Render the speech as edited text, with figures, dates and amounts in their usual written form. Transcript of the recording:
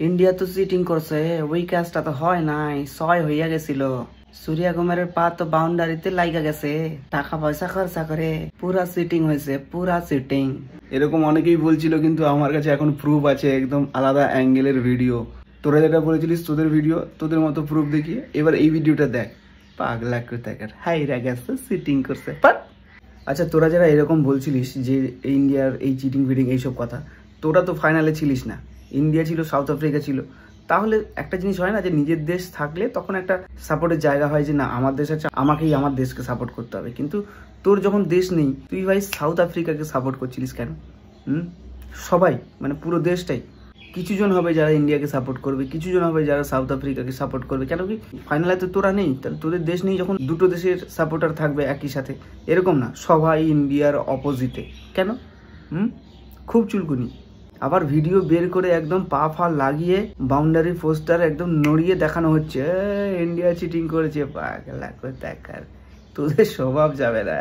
India তো cheating করছে, ওই কাজটা তো হয় নাই, 6 হইয়া গেছিল। সূর্যা কুমারের পা তো বাউন্ডারিতে লাইগা গেছে, টাকা পয়সা খরচা করে পুরা চিটিং হয়েছে, পুরা চিটিং। এরকম অনেকেই বলছিল, কিন্তু আমার কাছে এখন প্রুফ আছে, একদম আলাদা অ্যাঙ্গেলের ভিডিও। তোরা যেটা বলেছিলিস তোদের ভিডিও, তোদের মতো প্রুফ দেখিয়ে এবার এই ভিডিওটা দেখ। পাগলা কোথাকার, হাইরা গেছে, চিটিং করছে। আচ্ছা, তোরা যারা এরকম বলছিলিস যে ইন্ডিয়ার এই চিটিং ফিটিং এইসব কথা, তোরা তো ফাইনালে ছিলিস না। ইন্ডিয়া ছিল, সাউথ আফ্রিকা ছিল। তাহলে একটা জিনিস হয় না যে নিজের দেশ থাকলে তখন একটা সাপোর্টের জায়গা হয় যে না, আমার দেশ আছে, আমাকেই আমার দেশকে সাপোর্ট করতে হবে। কিন্তু তোর যখন দেশ নেই, তুই ভাই সাউথ আফ্রিকাকে সাপোর্ট করছিলিস কেন? সবাই মানে পুরো দেশটাই, কিছু জন হবে যারা ইন্ডিয়াকে সাপোর্ট করবে, কিছু জন হবে যারা সাউথ আফ্রিকাকে সাপোর্ট করবে। কেন কি ফাইনালে তো তোরা নেই, তাহলে তোদের দেশ নেই যখন দুটো দেশের সাপোর্টার থাকবে একই সাথে, এরকম না সবাই ইন্ডিয়ার অপোজিটে। কেন? খুব চুলকুনি। আবার ভিডিও বের করে একদম পা ফা লাগিয়ে বাউন্ডারি পোস্টার একদম নড়িয়ে দেখানো হচ্ছে, ইন্ডিয়া চিটিং করেছে। পাগলা কোথাকার, তোদের স্বভাব যাবে না।